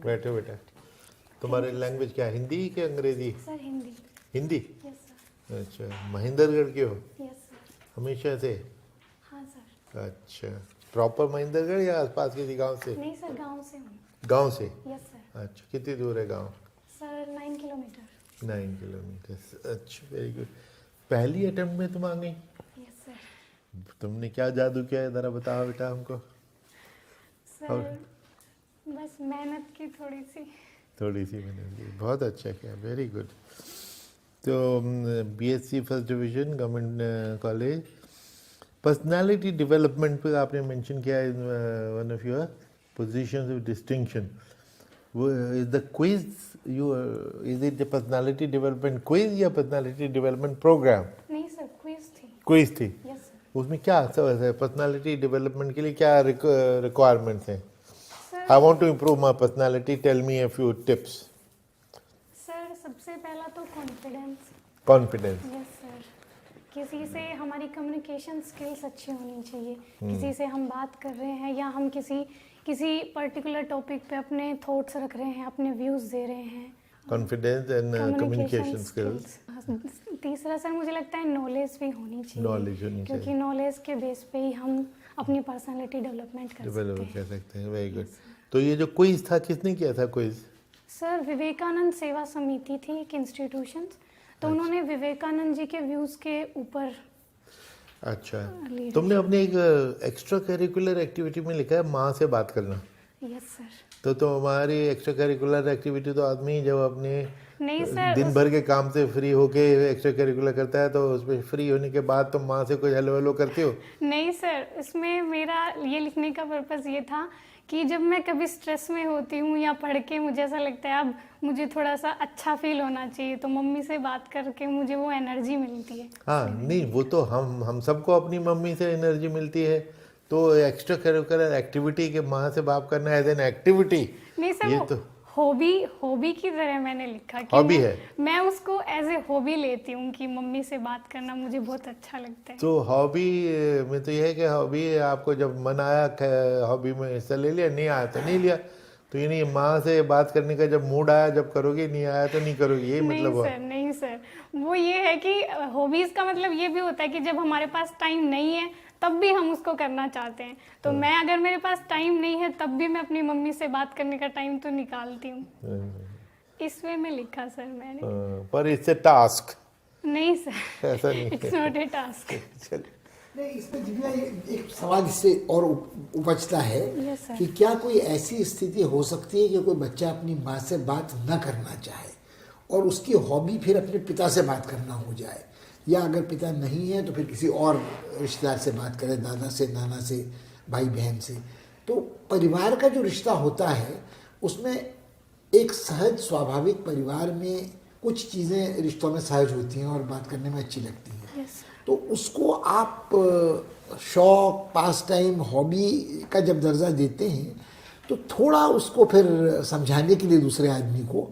बैठो बेटा। तुम्हारी लैंग्वेज क्या है, हिंदी कि अंग्रेजी? Sir Hindi. Hindi? Yes sir. अच्छा, महेंद्रगढ़ के हो यस सर। हमेशा से? हाँ सर। अच्छा, प्रॉपर महेंद्रगढ़ या आसपास किसी गांव से? नहीं सर, गांव से हूँ। गांव से? Yes sir. अच्छा, कितनी दूर है गांव? Sir 9 kilometre. 9 किलोमीटर। अच्छा, वेरी गुड। पहली अटेम्प्ट में तुम आ गई? Yes sir. तुमने क्या जादू किया है, ज़रा बताओ बेटा हमको। सर बस मेहनत की थोड़ी सी मेहनत की, बहुत अच्छा किया, वेरी गुड। तो BSc first division government college. Personality development पे आपने मेंशन किया है one of your positions of distinction. वो is the quiz you, is it the personality development quiz या पर्सनालिटी डेवलपमेंट प्रोग्राम? नहीं सर, क्विज थी। Quiz थी? Yes sir. उसमें क्या पर्सनालिटी डेवलपमेंट के लिए क्या रिक्वायरमेंट्स हैं? Sir I want to improve my personality. Tell me a few tips. Sir सबसे पहला तो कॉन्फिडेंस। Confidence. Yes sir. किसी से हमारी कम्युनिकेशन स्किल्स अच्छी होनी चाहिए। किसी से हम बात कर रहे हैं या हम किसी पर्टिकुलर टॉपिक पे अपने थॉट्स रख रहे हैं, अपने व्यूज़ दे रहे हैं। Confidence and communication skills. तीसरा सर मुझे लगता है नॉलेज भी होनी चाहिए। Knowledge होनी क्योंकि चाहिए। नॉलेज के बेस पे ही हम अपनी पर्सनालिटी डेवलपमेंट कर Develop सकते कर हैं। सकते हैं, वेरी गुड। तो ये जो क्विज था किसने किया था क्विज? सर विवेकानंद सेवा समिति थी एक इंस्टीट्यूशन, तो उन्होंने विवेकानंद जी के व्यूज़ के ऊपर। अच्छा, Leadership. तुमने अपने एक एक्स्ट्रा करिकुलर एक्टिविटी में लिखा है माँ से बात करना। Yes sir. तो तुम्हारी एक्स्ट्रा करिकुलर एक्टिविटी तो आदमी जब अपने नहीं सर, दिन भर के काम से फ्री होके एक्स्ट्रा करिकुलर करता है, तो उसमें फ्री होने के बाद तुम माँ से कोई हेलो हेलो करते हो? नहीं सर, इसमें मेरा ये लिखने का पर्पस ये था कि जब मैं कभी स्ट्रेस में होती हूँ या पढ़ के मुझे ऐसा लगता है अब मुझे थोड़ा सा अच्छा फील होना चाहिए, तो मम्मी से बात करके मुझे वो एनर्जी मिलती है। हाँ, नहीं वो तो हम सबको अपनी मम्मी से एनर्जी मिलती है। तो एक्स्ट्रा करिकुलर एक्टिविटी के माँ से बात करना एज एन एक्टिविटी, नहीं सर, ये वो तो हॉबी की तरह मैंने लिखा कि हॉबी है। मैं उसको एज ए हॉबी लेती हूँ कि मम्मी से बात करना मुझे बहुत अच्छा लगता है। तो हॉबी में तो ये है कि हॉबी आपको जब मन आया हॉबी में हिस्सा ले लिया, नहीं आया तो नहीं लिया। तो ये नहीं, माँ से बात करने का जब मूड आया जब करोगे, नहीं आया तो नहीं करोगे, यही मतलब हुआ? नहीं सर, वो ये है कि हॉबीज का मतलब ये भी होता है कि जब हमारे पास टाइम नहीं है तब भी हम उसको करना चाहते हैं। तो मैं अगर मेरे पास टाइम नहीं है तब भी मैं अपनी मम्मी से बात करने का टाइम तो निकालती हूँ। इस वे में लिखा सर मैंने। पर इट्स ए टास्क। नहीं सर, ऐसा नहीं, इट्स नॉट ए टास्क। नहीं, इसमें दिव्या एक सवाल इससे और उपजता है Yes, sir. कि क्या कोई ऐसी स्थिति हो सकती है कि कोई बच्चा अपनी माँ से बात न करना चाहे और उसकी हॉबी फिर अपने पिता से बात करना हो जाए, या अगर पिता नहीं है तो फिर किसी और रिश्तेदार से बात करे, दादा से, नाना से, भाई बहन से। तो परिवार का जो रिश्ता होता है उसमें एक सहज स्वाभाविक परिवार में कुछ चीज़ें रिश्तों में सहज होती हैं और बात करने में अच्छी लगती हैं। Yes, तो उसको आप शौक, पास टाइम, हॉबी का जब दर्जा देते हैं तो थोड़ा उसको फिर समझाने के लिए दूसरे आदमी को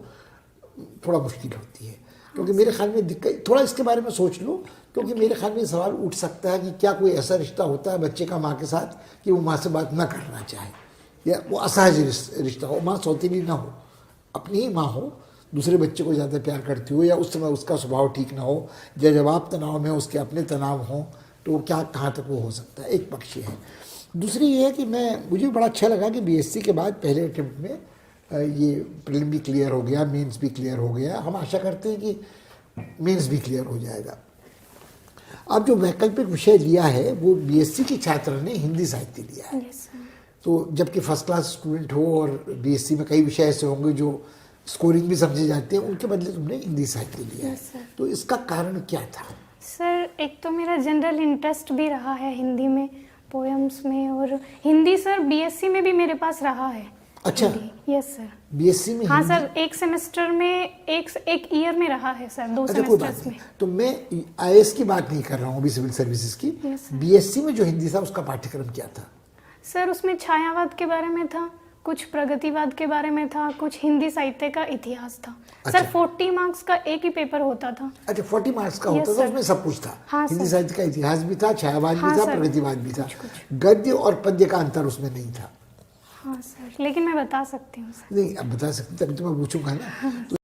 थोड़ा मुश्किल होती है। क्योंकि मेरे ख्याल में दिक्कत, थोड़ा इसके बारे में सोच लो, क्योंकि मेरे ख्याल में सवाल उठ सकता है कि क्या कोई ऐसा रिश्ता होता है बच्चे का माँ के साथ कि वो माँ से बात ना करना चाहे, या वो असहज रिश्ता हो, माँ सौतेली ना हो, अपनी ही माँ हो, दूसरे बच्चे को ज़्यादा प्यार करती हो, या उस समय उसका स्वभाव ठीक ना हो, या जब आप तनाव में उसके अपने तनाव हों, तो क्या कहाँ तक वो हो सकता है। एक पक्ष है। दूसरी ये है कि मुझे बड़ा अच्छा लगा कि बीएससी के बाद पहले अटेम्प्ट में ये प्रीलिम भी क्लियर हो गया, मेंस भी क्लियर हो गया। हम आशा करते हैं कि मेंस भी क्लियर हो जाएगा। अब जो वैकल्पिक विषय लिया है वो बीएससी की छात्र ने हिंदी साहित्य लिया है। Yes, sir. तो जबकि फर्स्ट क्लास स्टूडेंट हो और बीएससी में कई विषय ऐसे होंगे जो स्कोरिंग भी समझे जाते हैं, उनके बदले तुमने हिंदी साहित्य लिया है। Yes, sir. तो इसका कारण क्या था? सर एक तो मेरा जनरल इंटरेस्ट भी रहा है हिंदी में, पोएम्स में, और हिंदी सर बीएससी में भी मेरे पास रहा है। अच्छा, यस सर। बीएससी में हाँ हिंदी? सर, एक सेमेस्टर में एक ईयर में रहा है सर, 2 अच्छा, कोई बात सेमेस्टर्स नहीं। में। तो मैं आईएएस की बात नहीं कर रहा हूँ अभी, सिविल सर्विसेज की। Yes, sir. बीएससी में जो हिंदी था उसका पाठ्यक्रम क्या था? सर उसमें छायावाद के बारे में था, कुछ प्रगतिवाद के बारे में था, कुछ हिंदी साहित्य का इतिहास था। अच्छा। सर 40 मार्क्स का एक ही पेपर होता था। अच्छा, 40 मार्क्स का Yes, होता था, sir. उसमें सब कुछ था। हाँ, हिंदी sir. साहित्य का इतिहास भी था, छायावाद हाँ, भी था, sir. प्रगतिवाद भी था। कुछ। गद्य और पद्य का अंतर उसमें नहीं था। हाँ सर, लेकिन मैं बता सकती हूँ सर। नहीं अब बता सकते तभी तो मैं पूछूंगा ना।